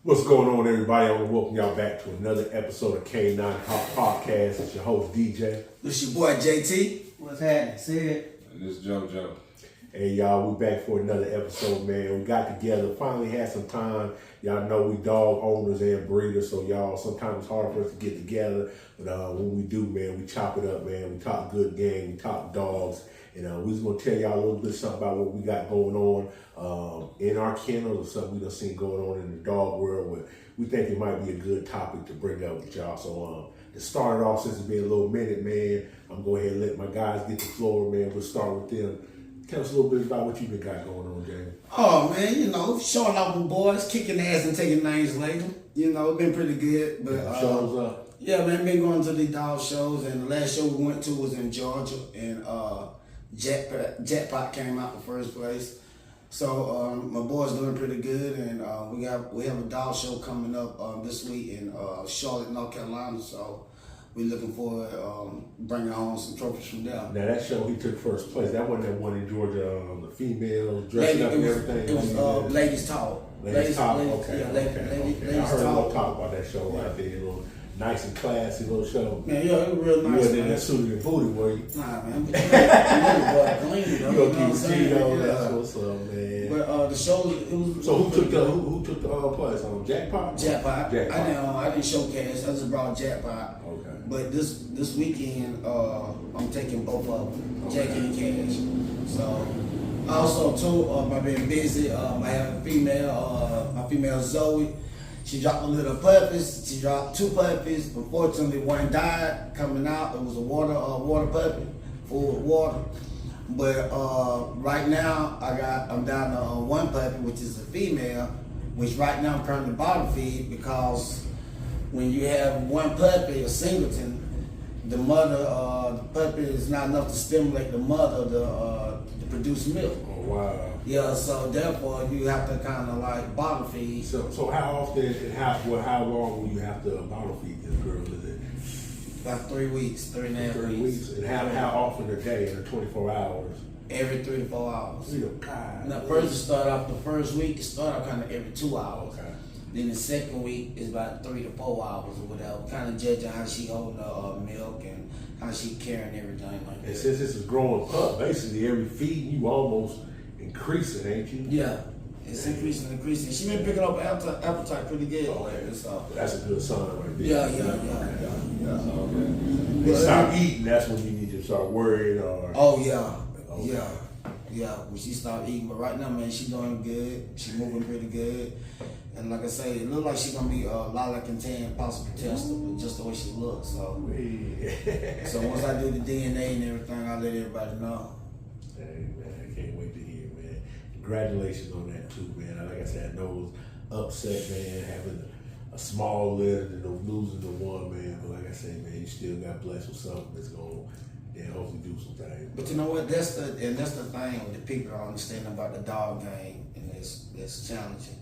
What's going on, everybody? I want to welcome y'all back to another episode of K9 Talk Podcast. It's your host, DJ. This your boy, JT. What's happening? See it? And this JoJo. Hey, y'all, we back for another episode, man. We got together, finally had some time. Y'all know we dog owners and breeders, so y'all, sometimes it's hard for us to get together. But when we do, man, we chop it up, man. We talk good game, we talk dogs. And we just going to tell y'all a little bit something about what we got going on in our kennels or something we done seen going on in the dog world. Where we think it might be a good topic to bring up with y'all. So to start it off, since it's been a little minute, man, I'm going to go ahead and let my guys get the floor, man. We'll start with them. Tell us a little bit about what you've been got going on, Jamie. Oh, man, showing off with boys, kicking ass and taking names later. Been pretty good. But shows up. Yeah, man, been going to the dog shows, and the last show we went to was in Georgia, and Jackpot came out in first place. So my boys doing pretty good, and we have a dog show coming up this week in Charlotte, North Carolina. So we're looking forward bringing home some trophies from there. Now that show he took first place. That wasn't that one in Georgia. The females dressing up and everything. It was Ladies Talk. Ladies Talk. Okay. Yeah, Ladies Ladies I heard a Talk. little talk about that show right there. A little nice and classy little show. Man, yeah, it was real nice. You wasn't in that suit and booty, were you? Nah, man. You gonna keep it G though. That's what's up, man. But the show, it was. So who took the place? Jackpot. Jackpot. I didn't showcase. I just brought Jackpot. Okay. But this weekend, I'm taking both of them, Jackie and Cash. So also too, I've been busy. I have a female, my female Zoe. She dropped a little puppies. She dropped 2 puppies. Unfortunately, one died coming out. It was a water puppy, full of water. But right now, I'm down to 1 puppy, which is a female, which right now I'm currently bottle feed because when you have 1 puppy, a singleton, the mother, the puppy is not enough to stimulate the mother to produce milk. Oh wow. Yeah, so therefore you have to kind of like bottle feed. So how often and how long will you have to bottle feed this girl? Is it About 3 weeks, 3.5 3 weeks? And how often a day in the 24 hours? Every 3 to 4 hours. God. Now first it started off the first week, it started off kind of every 2 hours. Okay. Then the second week is about 3 to 4 hours or whatever, kind of judging how she holding the milk and how she carrying everything like that. And since this is growing up, basically every feed you almost increasing, ain't you? Yeah, it's increasing. She been picking up appetite pretty good. Okay. So. That's a good sign right there. Yeah. Okay. They stop eating, that's when you need to start worrying or... Oh yeah, Okay. yeah. When she stopped eating, but right now, man, she doing good. She moving pretty good, and like I say, it look like she gonna be Lala Contan, possible tester, but just the way she looks. So, so once I do the DNA and everything, I'll let everybody know. Hey man, I can't wait to hear, man. Congratulations on that too, man. Like I said, I know it was upset, man, having a small litter and losing the one, man. But like I said, man, you still got blessed with something that's gonna hopefully do some things. But you know what? That's the thing that people don't understand about the dog game, and it's challenging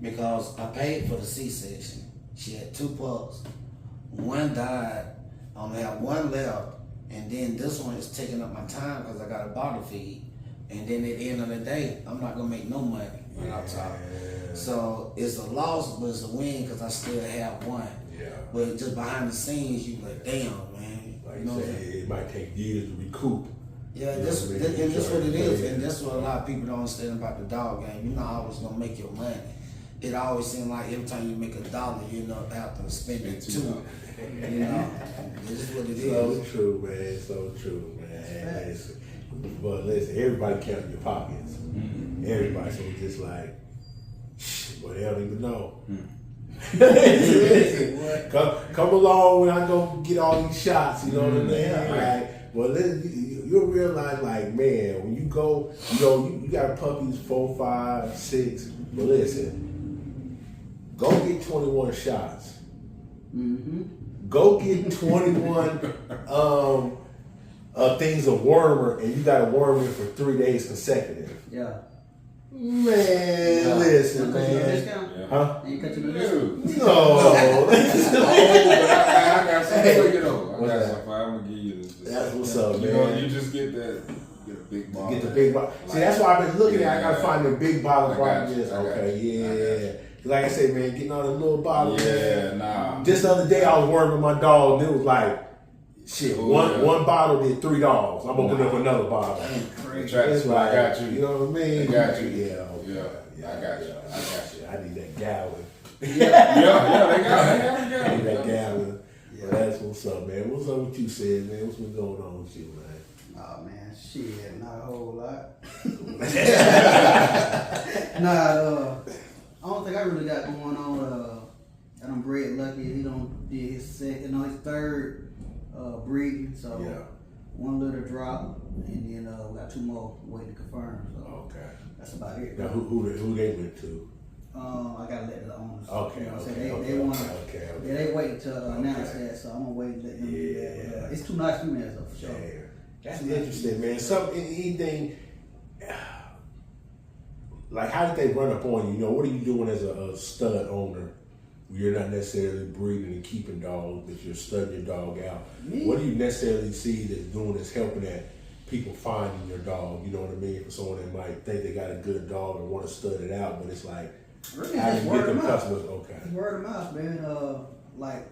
because I paid for the C-section. She had 2 pups, 1 died. I only have 1 left, and then this one is taking up my time because I got a bottle feed. And then at the end of the day, I'm not gonna make no money when I talk. So it's a loss, but it's a win because I still have 1. Yeah. But just behind the scenes, you like, damn, man. Like You know you say, it might take years to recoup. Yeah, You that's know what I mean? and that's what it is, Yeah. and that's what a lot of people don't understand about the dog game. You're not always gonna make your money. It always seems like every time you make $1, you end up having to spend it 2. You know, this is what it is. So true, man. So true, man. But listen, everybody counting your pockets. Mm-hmm. Everybody, so it's just like, well, they don't even know. Come along when I go get all these shots, you know what I mean? Like, well, you'll realize, like, man, when you go, you got puppies 4, 5, 6. But listen, go get 21 shots. Mm-hmm. Go get 21 things of wormer, and you got to worm it for 3 days consecutive. Yeah. Man, listen, Cut you a man. discount? Yeah. Huh? Ain't cut you a discount? No. I got something for you though. I'm gonna give you this. That's what's up, You know, man. you just get that. Get a big bottle. Get the big bottle. See, that's why I've been looking at. I gotta find the big bottles I got right you. this. I got Okay, you. yeah. Like I said, man, getting all the little bottles. Yeah, nah. Just the other day, I was working with my dog, and it was like, shit, Oh, one bottle did $3. I'm opening up another bottle. They try to say, I got you. You know what I mean? I got you. Yeah, I got you. I got you. I need that gallon. Yeah, they got I need that gallon. Yeah. That's what's up, man. What's up with you, Sid, man? What's been going on with you, man? Oh man, shit, not a whole lot. I don't think I really got going on. I done bred Lucky. He done did his his third breeding. So Yeah. one litter drop, and then we got 2 more waiting to confirm. So Okay. that's about it. Now, who they went to? I gotta let the owners. Okay, You know what I'm okay, saying? okay, They want okay. Yeah, they waiting to announce that, so I'm gonna wait and let them do that. But, it's 2 nice females though, for sure. Damn. That's interesting, man. Anything, like, how did they run up on you? You know, what are you doing as a stud owner? You're not necessarily breeding and keeping dogs, but you're studying your dog out. Me? What do you necessarily see that's doing that's helping that people finding your dog? You know what I mean? For someone that might think they got a good dog and want to stud it out, but it's like, Really, how do just you word get them of mouth. customers? Okay. It's word of mouth, man. Like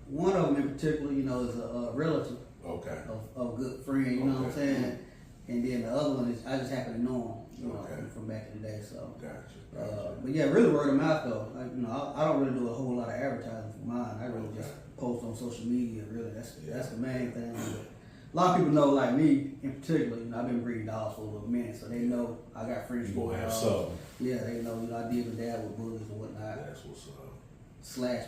one of them in particular, you know, is a relative Okay. of a good friend. You know what I'm Okay. saying? And then the other one is I just happen to know him, you know, Okay. from back in the day. So, Gotcha. but yeah, really word of mouth though. Like, you know, I don't really do a whole lot of advertising for mine. I really Okay. just post on social media. Really, that's Yeah. the main thing. But a lot of people know, like me in particular. You know, I've been breeding dogs for a little minute, so they know I got friends You who gonna have dogs. something. Yeah, they know, you know, I deal with that with bullies and whatnot. That's what's up. Slash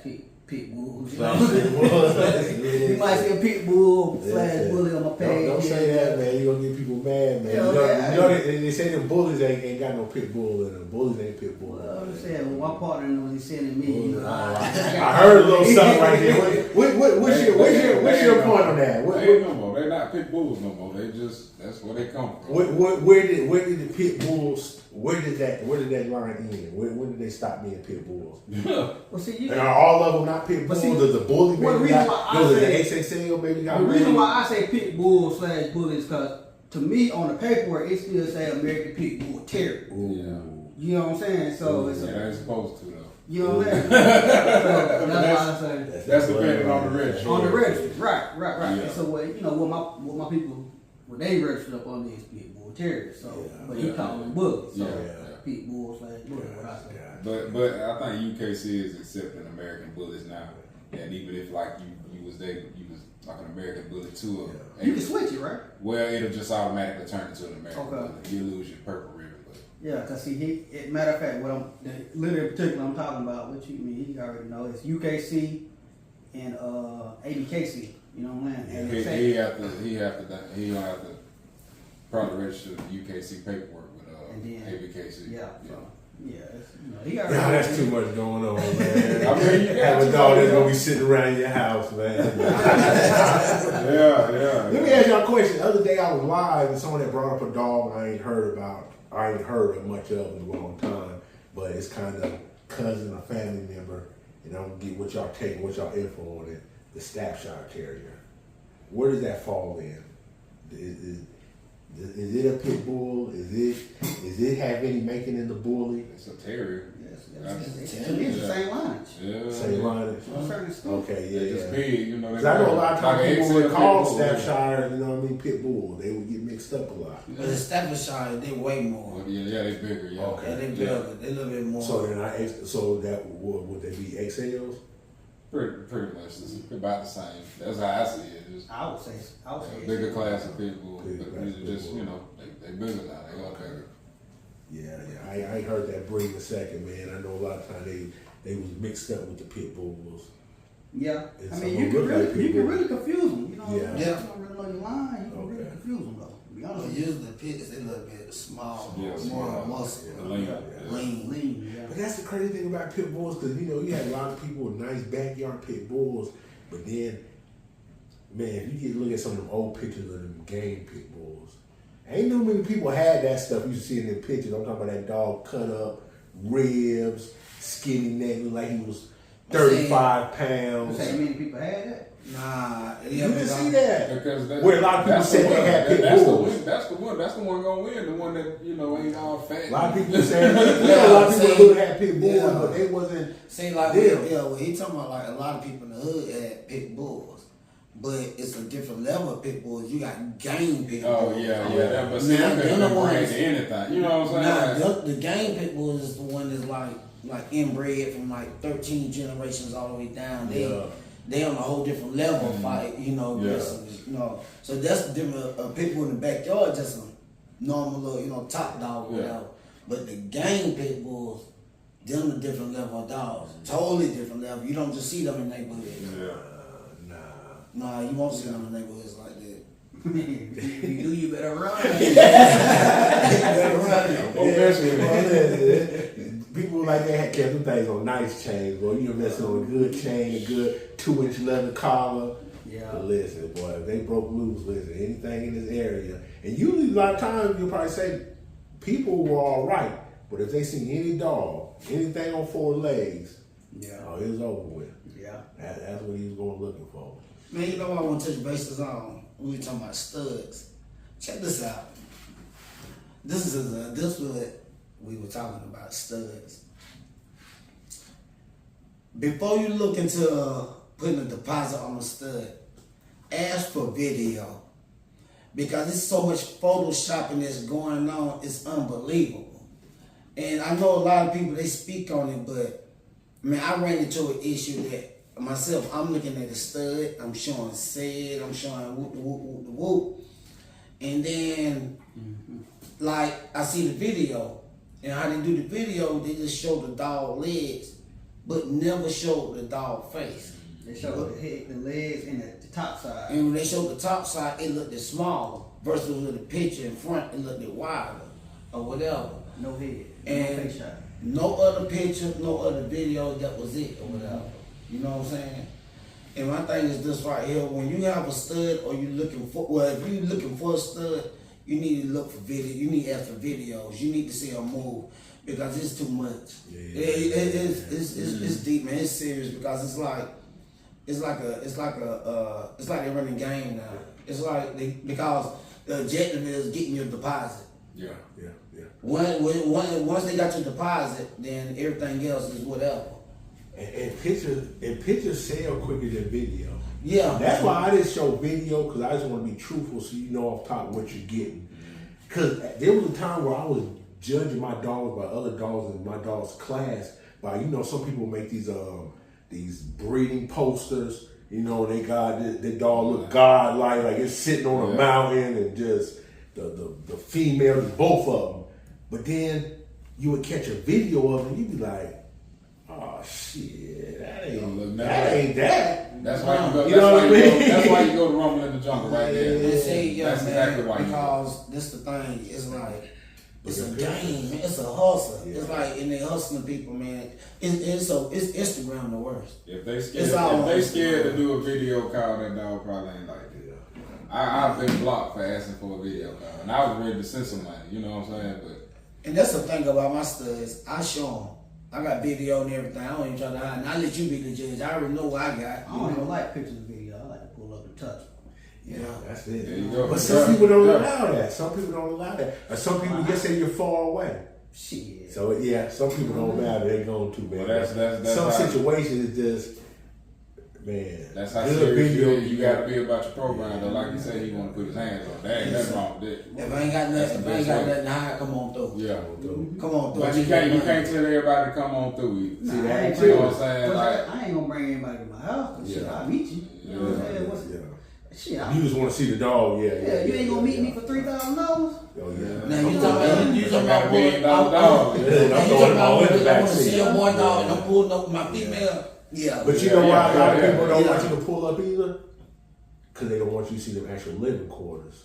pit bulls. You, Slash know? pit bulls. You might see a pit bull Yeah. slash bully on my page. Don't say that, man. You're gonna get people mad, man. Yeah, you know, okay. you know they say the bullies ain't got no pit bull in them. Bullies ain't pit bull. Well, I'm just saying, when my partner knows he's sending me, you know, I heard a little something right there. What's your point on that? They ain't no more. They're not pit bulls no more. They just, that's where they come from. Where did the pit bulls? Where did that line end? When did they stop being pit bulls? Well, see, you And are all of them not pit But bulls? see, Does the bully well, the maybe reason got? why I Does the say- XXL maybe got? the reason why I say pit bull slash bully is because to me on the paperwork it still say American Pit Bull Terrier. Ooh. You know what I'm saying? So it's Yeah, they ain't supposed to though. you know what I'm saying? So that's why I say. That's depending on the registry. On the registry, right. Yeah. And so you know what my people, what they registered up on these pit bull terriers. So, Yeah. but he call them bullies. So Yeah. pit bull slash bully. What I say. But I think UKC is accepting American bullies now. And even if like you was like an American bully too. You can switch it, right? Well, it'll just automatically turn into an American Okay. bully. You lose your purple ribbon, but Yeah, cause see, matter of fact, the litter in particular I'm talking about, which he already know, is UKC and ABKC. You know what I'm saying? And he gonna have to probably register the UKC paperwork with And then- ABKC. Yeah. So, yeah, it's, you know, he Yeah, already. that's too much going on, man. I mean, you Have got a dog that's gonna be sitting around your house, man. Yeah. Let me ask y'all a question. The other day I was live and someone had brought up a dog I ain't heard of much of in a long time, but it's kind of cousin or family member, and I'm gonna get what y'all take, what y'all info on it. The Staffordshire Terrier. Where does that fall in? Is it a pit bull? Is it have any making in the bully? It's a terrier. It's the same lineage. Yeah. Same lineage. To a certain extent. Okay, They're just yeah. big, you know. Because I know a lot of times like people XL would call pit bull, Staffordshire, you know what I mean, pit bull. They would get mixed up a lot. But the Staffordshire, they way more. Well, yeah, they bigger. Yeah. Okay. Yeah, they bigger. They a little bit more. So then so that would they be XLs? Pretty much. It's about the same. That's how I see it. Just I would say. a bigger class of pit bull. Bigger But class these of are pit just, bull. you know, they bigger now. They got bigger. Yeah. I heard that breed a second, man. I know a lot of times they was mixed up with the pit bulls. Yeah, And I some mean of you them can look like really people. confuse them. You know, Yeah. if you don't really know your line, you can really Okay. confuse them though. To be honest But with you. usually the pits, they a little bit small, Yeah, more small. muscular, Lean. Yeah. lean. Lean, yeah. But that's the crazy thing about pit bulls, because you have a lot of people with nice backyard pit bulls, but then, man, if you get to look at some of them old pictures of them game pit bulls, ain't no many people had that stuff you see in them pictures. I'm talking about that dog cut up, ribs, skinny neck, look like he was 35 You pounds. say many people had that? Nah, You didn't see that? Because Where a lot of people that's said the they one. had pit That's the bulls. one. That's the one gonna win. The one that ain't all fat. A lot of people said, a lot of people who had pit bulls, Yeah. but they wasn't. See, like, Yeah. when he talking about like a lot of people in the hood had pit bulls, but it's a different level of pit bulls. You got game pit bulls. Oh yeah. That, but see, Now, that could the have other been ones- to anything. You know what I'm Nah, saying? Like, the game pit bulls is the one that's like inbred from like 13 generations all the way down. They on a whole different level of fight, So that's the different. A pit bull in the backyard just a normal little, top dog or whatever. But the game pit bulls, them a different level of dogs. Totally different level. You don't just see them in neighborhoods. Nah, you won't see them in neighborhoods like that. If you do, you better run. People like they had kept them things on nice chains, boy. You messing on a good chain, a good 2-inch leather collar. Yeah. But listen, boy, if they broke loose, listen, anything in this area, and usually a lot of times you'll probably say people were all right, but if they see any dog, anything on 4 legs, Yeah. oh, it was over with. Yeah. That's what he was going looking for. Man, you know what I want to touch bases on? We were talking about studs. Check this out. This was what we were talking about, studs. Before you look into putting a deposit on a stud, ask for video. Because there's so much photoshopping that's going on, it's unbelievable. And I know a lot of people, they speak on it, but man, I ran into an issue that myself, I'm looking at a stud, I'm showing said, I'm showing whoop the whoop, whoop the whoop. And then, like, I see the video. And how they do the video, they just show the dog legs, but never show the dog face. They show the head, the legs, and the top side. And when they showed the top side, it looked smaller. Versus with the picture in front, it looked wider or whatever. No head. And no face shot. no other picture, no other video, that was it or whatever. You know what I'm saying? And my thing is this right here, when you have a stud or you're looking for, if you're looking for a stud, you need to look for video, you need to ask for videos, you need to see a move, because it's too much. It's deep, man, it's serious, because it's like they're running game now. It's like, because the objective is getting your deposit. yeah. Once they got your deposit, then everything else is whatever. And pictures sell quicker than video. Yeah. And that's why I didn't show video, because I just want to be truthful so you know off top what you're getting. Because there was a time where I was judging my dogs by other dogs in my dog's class by, some people make these breeding posters, and they got their dog look godlike, like it's sitting on a mountain, and just the female, both of them. But then you would catch a video of them, and you'd be like, oh shit, that ain't that. That's why you go. You know what I mean? That's why you go to Rumble in the Jungle right there. And see, That's exactly why you go. because this the thing, it's like, it's a game, man. It's a hustle. Yeah. It's like, and they hustling people, man. It's Instagram the worst. If they It's all scared to do a video call, that dog probably ain't like that. I've been blocked for asking for a video call, and I was ready to send some money. You know what I'm saying? But And that's the thing about my studs. I show them. I got video and everything. I don't even try to hide. And I let you be the judge. I already know what I got. I don't even like pictures of video. I like to pull up and touch. Yeah. That's it. there you go. But some people don't allow that. Some people don't allow that. Or some people just say you're far away. Shit. So some people don't allow it. They going to, man. Well, that's some how- situations is just, man. that's how good serious video. you got to be about your program. Though, like you said, he want to put his hands on. There ain't nothing wrong with that. If I ain't got nothing, to hide, come on through. Yeah. Come on through. But you can't tell everybody to come on through. Nah, See, I that ain't too. You know bringing- what I'm saying? Plus, Like, I ain't gonna bring anybody to my house. Shit, I'll meet you. You know what I'm saying? What's- Shit, You just want to see the dog, yeah, you ain't gonna meet me for $3,000. Oh yeah. Now you talking about $1 million dog. Yeah, I'm throwing them all in the I back want to see seat. your boy dog and I'm pulling up my female. Yeah. But you know why a lot of people don't yeah. want you to pull up either? Because they don't want you to see them actual living quarters.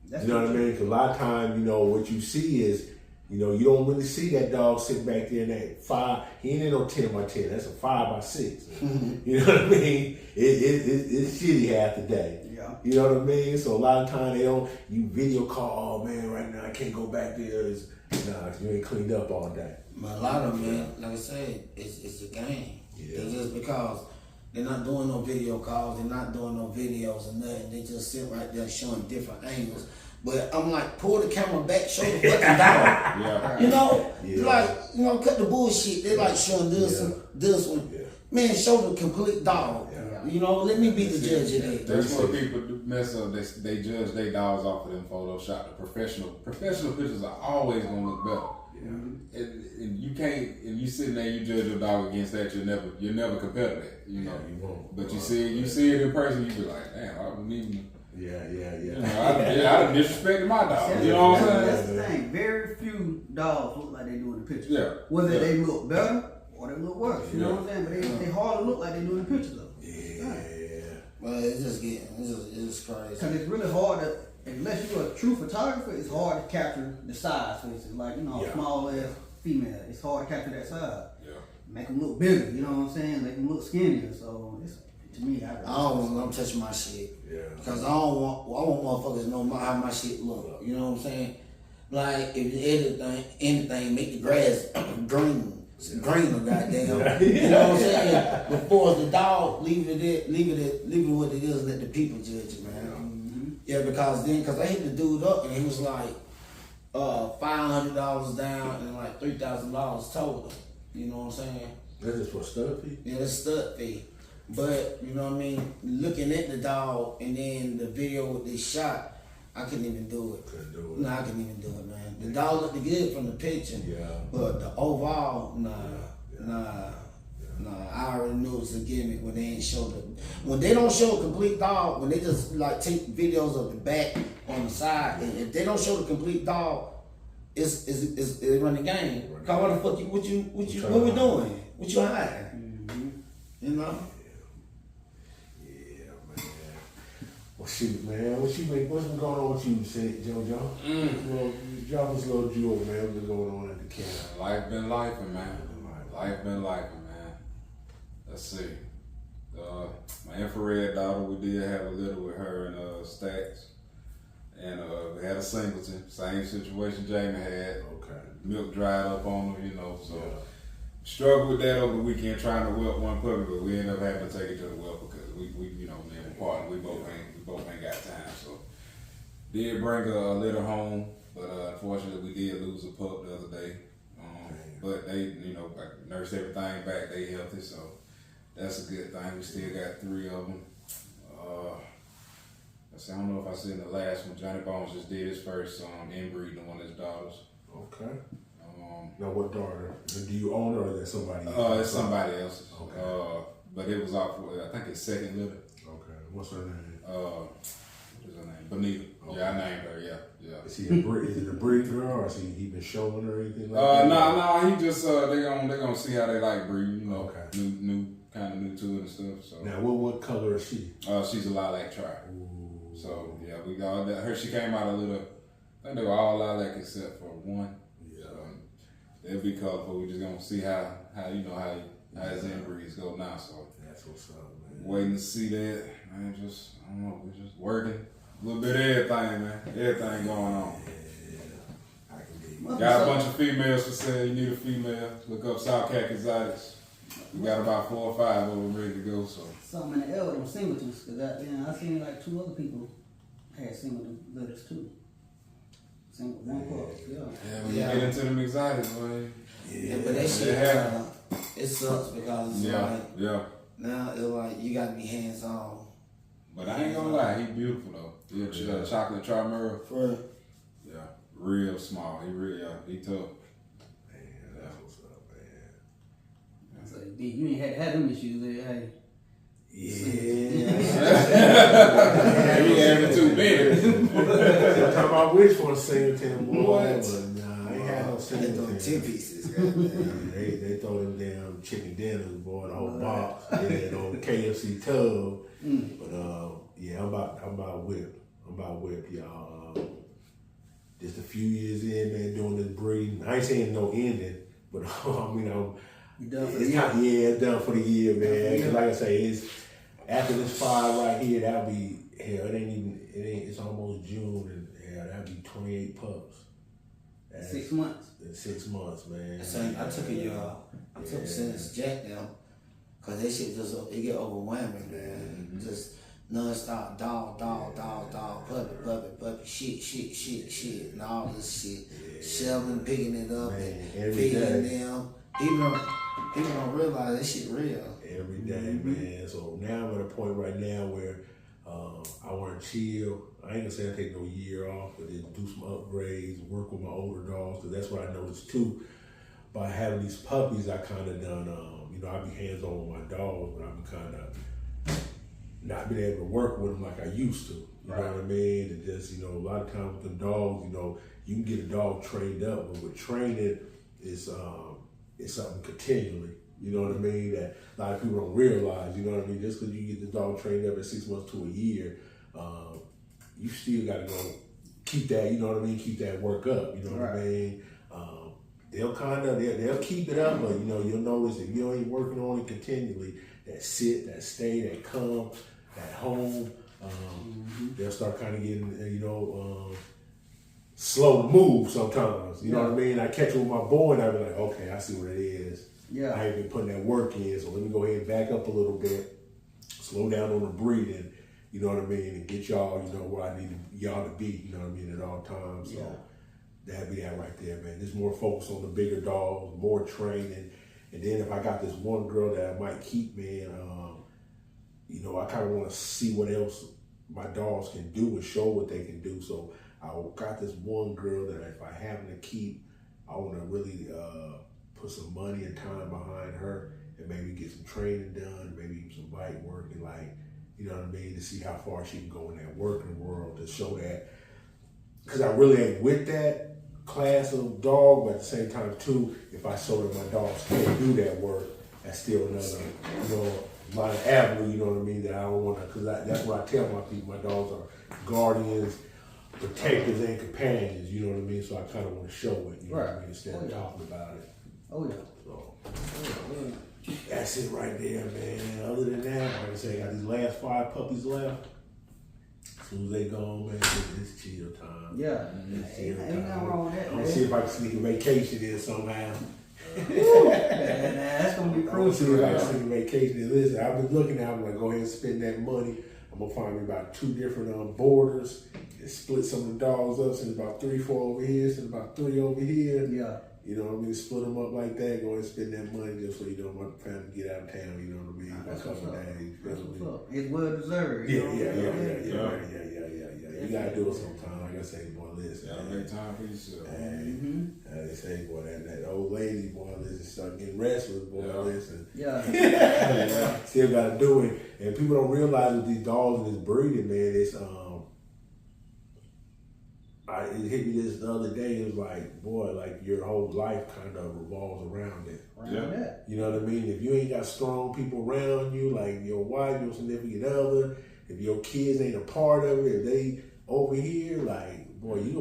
That's You know what I mean? Because a lot of times, what you see is, you don't really see that dog sitting back there in that 5. He ain't in no 10 by 10. That's a 5 by 6. You know what I mean? It's shitty half the day. Yeah. You know what I mean? So a lot of times you video call, oh man, right now I can't go back there. You ain't cleaned up all day. But a lot of them, man, like I said, it's a game. Yeah. They just just because they're not doing no video calls, they're not doing no videos or nothing. They just sit right there showing different angles. But I'm like, pull the camera back, show the fucking dog. Yeah. You know, Yeah. like, you know, cut the bullshit. They like showing this one. Yeah. Man, show the complete dog. Yeah. You know, let me be the judge of that. That's what people do mess up. They judge their dogs off of them Photoshop. The professional pictures are always gonna look better. Yeah. And you can't. If you sitting there, you judge your dog against that. You'll never compare to that. You know. You won't. But you see it in person, you be like, damn, I wouldn't even. Yeah. You know, I disrespected my dog. You know what I'm saying? That's the thing. Very few dogs look like they do in the pictures. Yeah. Whether they look better or they look worse. You know Yeah. what I'm saying? But they hardly look like they do in the pictures though. Yeah. But it's just it's crazy. Because it's really hard to, unless you're a true photographer, it's hard to capture the size, for instance. Like, you know, a Yeah. small ass female, it's hard to capture that size. Yeah. Make them look bigger, you know what I'm saying? Make them look skinnier. So, it's, to me, I don't want them touch my shit. Yeah. Because I want motherfuckers to know how my shit look. You know what I'm saying? Like, if you anything, make the grass green. Greener, goddamn. You know what I'm saying? Before the dog, leave it what it is, let the people judge it, man. Mm-hmm. Yeah, because I hit the dude up and he was like $500 down and like $3,000 total. You know what I'm saying? That's just for stud fee? Yeah, that's stud fee. But, you know what I mean? Looking at the dog and then the video they shot, I couldn't even do it. Couldn't do it. No, I couldn't even do it, man. The dog looked good from the picture. Yeah. But the overall, nah. Yeah. I already knew it was a gimmick when they ain't showed it. When they don't show a complete dog, when they just like take videos of the back on the side, and if they don't show the complete dog, it's run the game. Cause what the fuck what we doing? What you hiding? Mm-hmm. You know? Yeah, man. Well, shoot, man. What's been going on with you, JoJo? Well, drop us a little jewel, man. What's been going on at the camp? Life been lifing, man. Life been lifing, man. Let's see. My infrared daughter, we did have a little with her in Stacks. And we had a singleton. Same situation Jamie had. Okay. Milk dried up on her, you know, so. Yeah. Struggled with that over the weekend trying to whelp one puppy, but we ended up having to take it to the whelp because we you know, me and my partner, we both ain't got time. So did bring a litter home, but unfortunately we did lose a pup the other day. But they, you know, nursed everything back. They healthy, so that's a good thing. We still got 3 of them. I don't know if I said in the last one, Johnny Bones just did his first inbreeding one of his daughters. Okay. Now, what daughter? Do you own her or is that somebody It's somebody else's. Okay. But it was off for, I think it's second litter. Okay. What's her name? What is her name? Bonita. Okay. Yeah, I named her. Yeah. Is it a breed girl or has he been showing her anything like that? No. He just they gonna see how they like breed. You know, Okay. new kind of new to it and stuff. So Now, what color is she? she's a lilac tribe. Ooh. So yeah, we got that. Her. She came out a little. I think they were all lilac except for one. Yeah. So, they'll be colorful. We just gonna see how his inbreeds go now. So That's what's up, man. waiting to see that. Man, I don't know. We're just working a little bit of everything, man. Everything going on. I can dig it. Got a bunch of females for sale. You need a female. Look up South Cat Exotics. We got about 4 or 5 of them ready to go. So Something in the L with them singletons, because I seen like 2 other people had singleton litters too. One pup, yeah, when you get into them exotics, man. Yeah, but that shit, it sucks because it's like, now it's like you gotta be hands on. But I ain't gonna lie, he beautiful though. He a chocolate Charmeur. For Yeah, real small. He tough. Man, that's what's up, man. So, D, you ain't had them issues there, hey. Yeah. He having too many. I'm talking about which one singleton, boy. What? But nah, I ain't had no they singleton. throw 10 pieces. Goddamn. They throw them damn chicken dinners, boy, the whole box. Yeah, on KFC tub. But yeah, I'm about whip. Y'all. Just a few years in, man, doing this breeding. I ain't saying no ending, but I mean, You done for the it's year? not, it's done for the year, man. Cause like I say, it's after this 5 right here, that'll be hell. It's almost June, and hell, that'll be 28 pups. That's 6 months. in 6 months, man. So I took since Jack down. Cause that shit just, it get overwhelming, man. Just non-stop dog, puppy, shit, and all this shit. Shelving, picking it up, and feeding them. People don't realize that shit real. Every day, man. So now I'm at a point right now where I want to chill. I ain't gonna say I take no year off, but then do some upgrades, work with my older dogs, because that's what I noticed too. By having these puppies, I kind of done, I be hands-on with my dogs, but I've been kind of not been able to work with them like I used to. You know what I mean? And just, a lot of times with the dogs, you can get a dog trained up, but with training, it's something continually. You know what I mean? That a lot of people don't realize. You know what I mean? Just because you get the dog trained up at 6 months to a year, you still got to go keep that. You know what I mean? Keep that work up. You know what I mean? They'll keep it up, but you'll notice if you ain't working on it continually, that sit, that stay, that come, that home, they'll start kind of getting slow to move sometimes. You know what I mean? I catch it with my boy and I be like, okay, I see what it is. Yeah. I ain't been putting that work in, so let me go ahead and back up a little bit, slow down on the breathing, you know what I mean, and get y'all, where I need y'all to be, you know what I mean, at all times. So that'd be that right there, man. There's more focus on the bigger dogs, more training, and then if I got this one girl that I might keep, man, I kind of want to see what else my dogs can do and show what they can do. So I got this one girl that if I happen to keep, I want to really put some money and time behind her and maybe get some training done, maybe some bite work and to see how far she can go in that working world to show that. Because I really ain't with that class of dog, but at the same time too, if I show that my dogs can't do that work, that's still another, lot of avenue, you know what I mean, that I don't want to, because that's what I tell my people, my dogs are guardians, protectors, and companions, you know what I mean, so I kind of want to show it, you know what I mean, instead of talking about it. Oh yeah. So, that's it right there, man. Other than that, like I say, I got these last 5 puppies left. As soon as they gone, man, it's chill time. Yeah. Ain't nothing wrong with that, I'm gonna see if I can sneak a vacation in somehow. That's gonna be crucial. See if I can sneak a vacation in. Listen, I've been looking at, I'm gonna go ahead and spend that money. I'm gonna find me about 2 different borders and split some of the dogs up. Send about 3, 4 over here, send about 3 over here. Yeah. You know what I mean? Split them up like that. Go ahead and spend that money just so my family get out of town. You know what I mean? That's what's up. That's what's up. It's well deserved. Yeah. You gotta do it sometime. Like I say, boy, listen. Gotta make time for yourself. They say, boy, that old lady, boy, listen, start getting restless, boy, listen. Yeah. Still gotta do it. And people don't realize with these dogs and this breeding, man, it's it hit me this the other day. It was like, boy, like your whole life kind of revolves around it. You know what I mean? If you ain't got strong people around you, like your wife, your significant other, if your kids ain't a part of it, if they over here, like, boy, you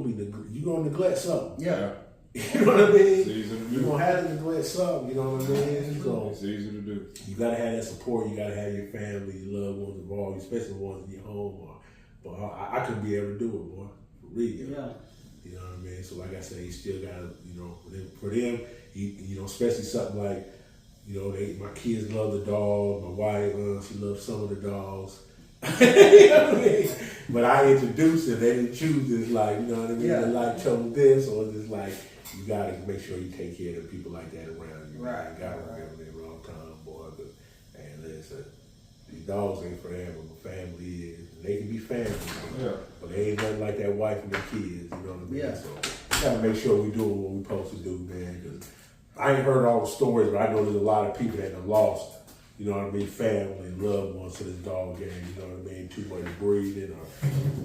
gonna neglect something. Yeah. You know what I mean? You're gonna have to neglect something. You know what I mean? So it's easy to do. You gotta have that support. You gotta have your family, your loved ones involved, especially the ones in your home. But I couldn't be able to do it, boy. Real. Yeah. You know what I mean? So like I said, you still gotta, for them, especially something like, my kids love the dog, my wife, she loves some of the dogs. You know what I mean? But I introduced it, they didn't choose this, like, you know what I mean? Yeah. They like chose this, or it's just like, you gotta make sure you take care of the people like that around you. Right. You gotta remember that wrong time, boy. But, man, listen, these dogs ain't forever, but family is. They can be family, but they ain't nothing like that wife and the kids, you know what I mean? Yeah. So we gotta make sure we doing what we supposed to do, man, because I ain't heard all the stories, but I know there's a lot of people that have lost, you know what I mean, family and loved ones to this dog game, you know what I mean, too much breeding or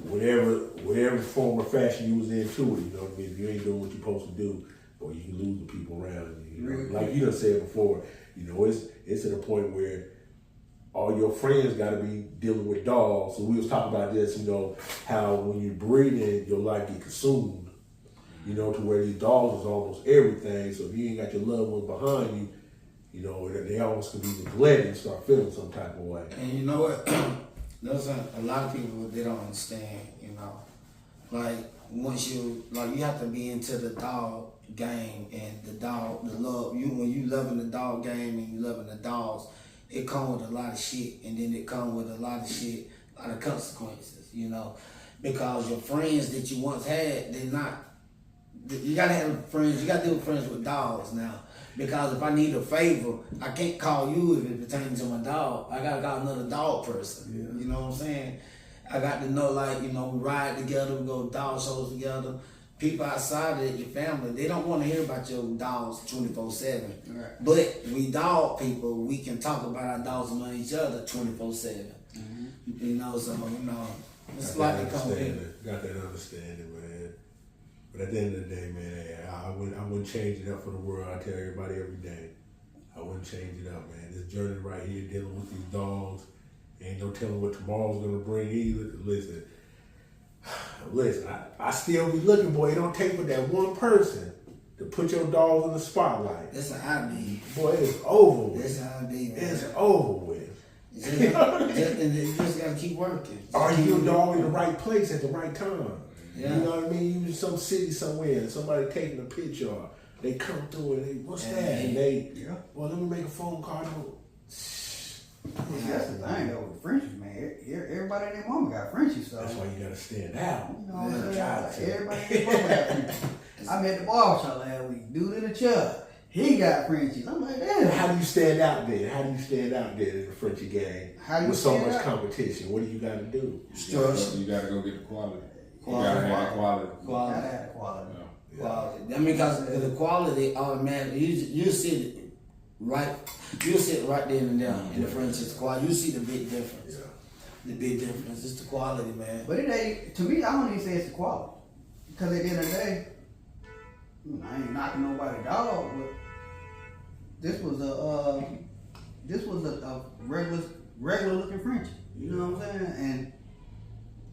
whatever form or fashion you was into it, you know what I mean? If you ain't doing what you're supposed to do, boy, you can lose the people around you, know? Like you done said before, it's at a point where all your friends got to be dealing with dogs. So we was talking about this, how when you're breeding, your life get consumed, to where these dogs is almost everything. So if you ain't got your loved ones behind you, they almost can be neglected and start feeling some type of way. And you know what? There's a lot of people, they don't understand, like once you have to be into the dog game and the love, when you loving the dog game and you loving the dogs, it comes with a lot of shit, and then it comes with a lot of consequences, you know, because your friends that you once had, they're not. You gotta have friends. You gotta deal with friends with dogs now. Because if I need a favor, I can't call you if it pertains to my dog. I gotta call another dog person. Yeah. You know what I'm saying? I got to know, like, you know, we ride together, we go to dog shows together. People outside of your family, they don't want to hear about your dogs 24/7. Right. But we dog people, we can talk about our dogs among each other 24/7. You know, so, you know, it's like it comes with. Got that understanding, man. But at the end of the day, man, I wouldn't change it up for the world. I tell everybody every day, I wouldn't change it up, man. This journey right here, dealing with these dogs, ain't no telling what tomorrow's gonna bring either. Listen, I still be looking, boy. It don't take but that one person to put your dog in the spotlight. That's how I be. Boy, it's over with. That's how I be, man. It's over with. And you just gotta keep working. Are you your dog in the right place at the right time? Yeah. You know what I mean? You in some city somewhere and somebody taking a picture, or they come through and they, what's that? And they, well, let me make a phone call. That's the thing though with Frenchies, man. Everybody and their mama got Frenchies, so That's why you gotta stand out. you know what I'm Got saying? to. Everybody and their mama got Frenchies. I met the barbershop last week. Dude in the chair, he got Frenchies. I'm like, damn. How do you stand out there? How do you stand out there in the Frenchie game How do you with so stand much out? competition? What do you gotta do? Structure. You gotta go get the quality. Quality. You gotta have quality. Quality. Gotta have quality. Quality. I mean, because the quality automatically, you see it right. You see it right there and there in the French's quality. You see the big difference. Yeah. The big difference. It's the quality, man. But it ain't, to me, I don't even say it's the quality. Because at the end of the day, I ain't knocking nobody dog, but this was a regular looking Frenchie. You know what I'm saying? And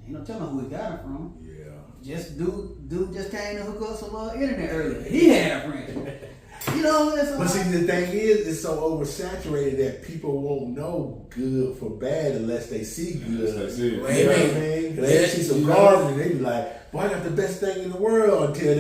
ain't no telling who he got it from. Yeah. Just dude just came to hook up some internet earlier. He had a Frenchie. You know what I'm saying? But see, the thing is, it's so oversaturated that people won't know good for bad unless they see good. Unless they see it. You know what I mean? 'Cause they see some garbage, they be like, boy, I got the best thing in the world, until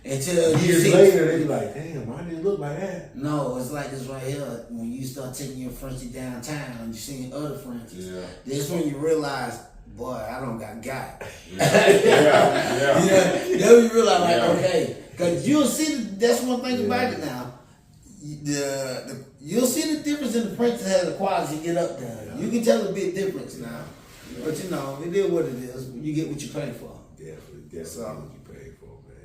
Until you years see later, they be like, damn, I didn't look like that. No, it's like this right here. When you start taking your Frenchie downtown and you seeing other Frenchies, that's when you realize, boy, I don't got. Yeah. Then you realize, like, okay, because you'll see. That's one thing about it now. You'll see the difference in the Frenchies as the quality get up there. You can tell a big difference now. But you know, it is what it is. You get what you pay for. Definitely So, what you pay for, man.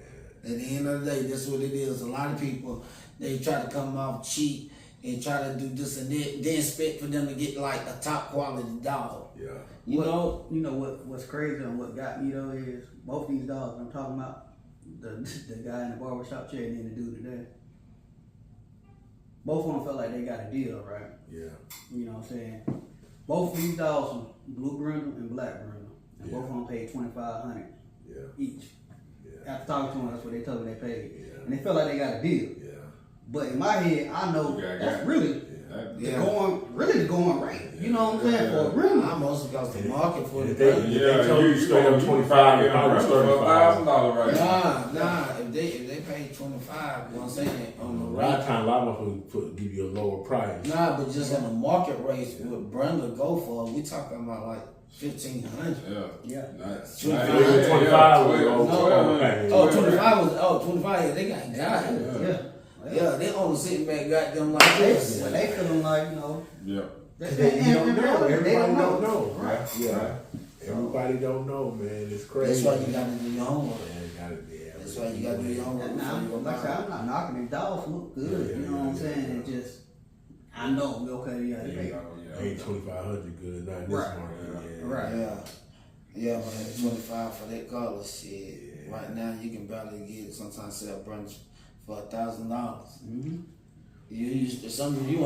At the end of the day, that's what it is. A lot of people, they try to come off cheap and try to do this and that, then expect for them to get like a top quality dog. Yeah. You know what's crazy and what got me though is both these dogs I'm talking about, the guy in the barbershop chair and then the dude today. Both of them felt like they got a deal, right? Yeah. You know what I'm saying? Both of these dogs were blue brindle and black brindle. And both of them paid $2,500 each. Yeah. After talking to them, that's what they told me they paid. Yeah. And they felt like they got a deal. Yeah. But in my head, I know that's really the going rate. You know what I'm saying? For a brindle. Almost because the market for the They told you straight up 25, $1,000 right now. Nah. If they pay 25, you know what I'm saying? On the A lot of rate. times, a lot of them give you a lower price. Nah, but just on the market rates, what Brenda go for, we talking about like 1,500. Yeah. Nice. 25. 25 was Oh, 25 yeah, they got it. Yeah, they only sitting back got them like this. When they feeling like, you know. Yeah. You don't know. Everybody don't know. Right. Yeah. Everybody don't know, man. It's crazy. That's why you gotta do your homework. Man, you gotta be. That's why you gotta do your homework. Now, before you go like I said, buy. I'm not knocking these dogs look good. Yeah, you know what I'm saying? yeah. It just, I know, okay, yeah, Ain't 2,500 good, not in this Right. market. Yeah. Right. Yeah, man, 25 for that color shit. Right now, you can barely get sometimes sell brunch for $1,000. Mm-hmm. Sometimes you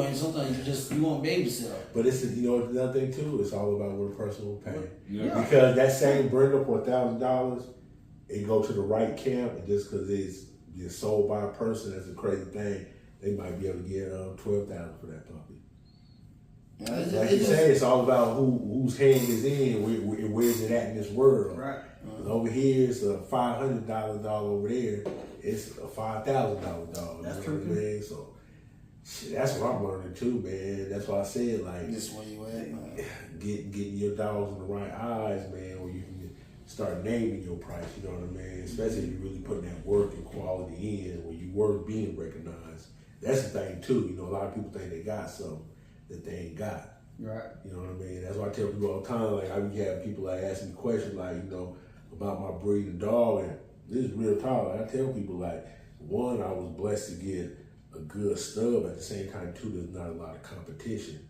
want babysitter. But it's another thing too. It's all about what a person will pay. Yeah. Because that same Brenda for $1,000, it go to the right camp, and just because it's sold by a person, that's a crazy thing. They might be able to get $12,000 for that puppy. Like you say, it's all about whose hand is in, where's it at in this world. Right. Over here, it's a $500 dog. Over there, it's a $5,000 dog. That's you know true. what I mean? So Shit, that's what I'm learning too, man. That's why I said like This where you at, man. getting your dogs in the right eyes, man, where you can start naming your price. You know what I mean? Especially if you're really putting that work and quality in, where you work being recognized. That's the thing too. You know, a lot of people think they got something that they ain't got. Right. You know what I mean? That's why I tell people all the time. Like I be having people like asking me questions like, you know, about my breed and dog, and this is real talk. Like, I tell people like, one, I was blessed to get a good stub. At the same time, too, there's not a lot of competition.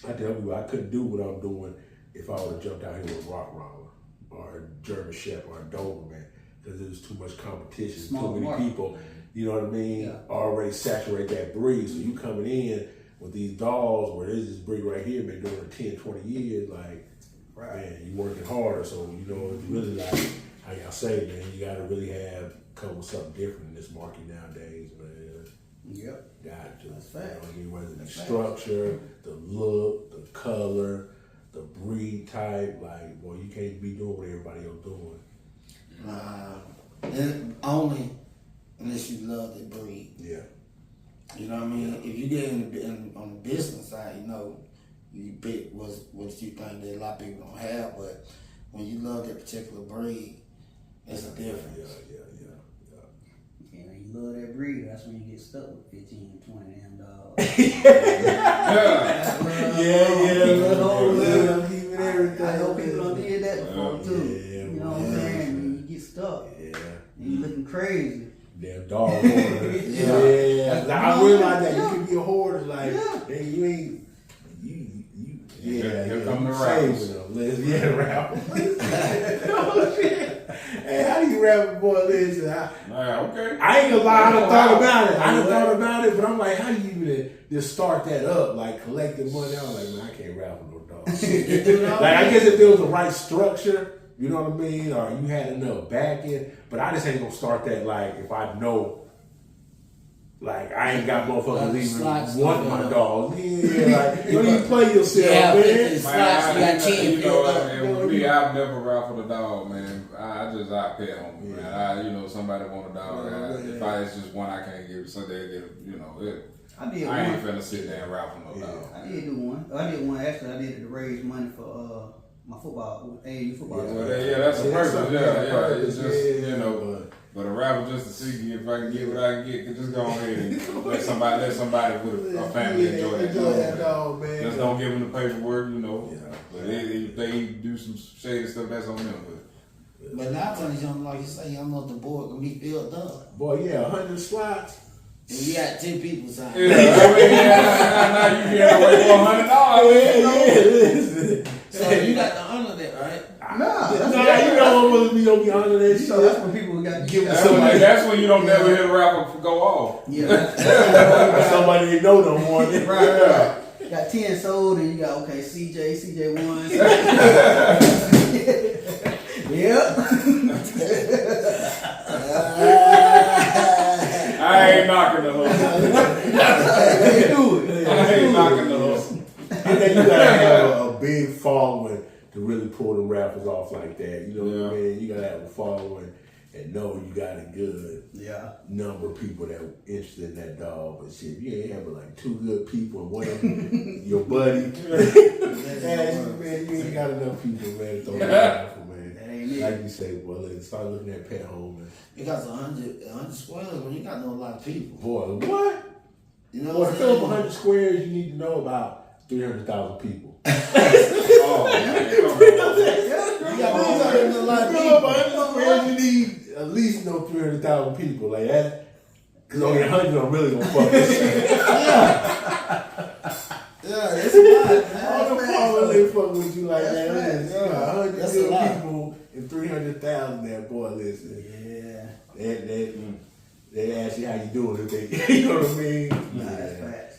I tell people I couldn't do what I'm doing if I would have jumped out here with a Rottweiler or a German Shepherd or a Doberman, because there's too much competition, Small too many market. people. You know what I mean? Yeah. Already saturate that breed. So you coming in with these dogs where there's this breed right here been doing it 10, 20 years, like, Right. man, you working harder. So, you know, it's really like, how y'all say, man, you got to really come with something different in this market nowadays, man. Yep. Got to. That's You know facts. what I mean? Whether the That's facts. structure, the look, the color, the breed type, like, boy, you can't be doing what everybody else doing. And only unless you love the breed. Yeah. You know what I mean? If you get on the business side, you know, you pick what you think that a lot of people don't have, but when you love that particular breed, it's a difference. Yeah. Yeah, when you love that breed, that's when you get stuck with 15, 20 damn dogs. I know people done did that before too. Yeah, you know what I'm saying? And you get stuck. Yeah. And you looking crazy. Damn dog hoarder. Yeah. Like, I realize that you can be a hoarder, like, Yeah. man, you ain't, Here come you the saving them, Liz. Yeah, rap. Oh, shit. Hey, how do you rap, boy? Listen, Okay. I ain't gonna lie, I done thought about it, but I'm like, how do you even just start that up, like collecting money? I was like, man, I can't rap with no dog. Like, I guess if there was the right structure, you know what I mean, or you had enough backing, but I just ain't gonna start that, like, if I know, like, I ain't got motherfuckers even Slots, want my dogs. Yeah, like, you don't even play yourself, Yeah, man. it's slots, you got 10 you know, filled up. and with me, I've never raffled a dog, man. I pet home, man. Somebody want a dog. If it's just one I can't give, so they get, I ain't finna sit there and raffle no dog. I did do one. I did one actually. I did it to raise money for my football, AAU football. That's a purpose. Yeah. It's just yeah, but a raffle just to see if I can get what I can get. Just go ahead and let somebody with a family enjoy that dog, man. Just don't give them the paperwork, Yeah. But if they do some shady stuff, that's on them. But now times, like you say, y'all know the board gonna be filled up. Boy, yeah, 100 slots. And you got 10 people signed. Now you get away $100. So you got to honor that, right? Nah, you know I'm gonna be under that shit. So that's when people got to give That's when you don't never hear the rapper go off. Yeah, that's Somebody didn't know no more. right. Got 10 sold, and you got CJ one. Yep. I ain't knocking the hustle. I ain't knocking the hustle. I think you gotta have a big following to really pull the rappers off like that. You know what I mean? You gotta have a following and know you got a good number of people that are interested in that dog. But shit, if you ain't having like 2 good people and one of them your buddy, man, you ain't got enough people, man, to throw that raffle, man. That ain't it. Like you say, well, let's start looking at pet home, man. Because 100 squares, well, you got to know a lot of people. Boy, what? You know Boy, what to I'm fill up saying? 100 squares, you need to know about 300,000 people. Oh, You got to know a lot of Fill up people. 100 squares, you need at least know 300,000 people. Like that. Because only 100 are really going to fuck this shit. Yeah, it's a lot, All the man. followers ain't fuck with you like that. That's Listen, you got 100 That's a million lot. people and 300,000 there, boy, listen. Yeah. They ask you how you doing if they, you know what I mean? Nah, that's right.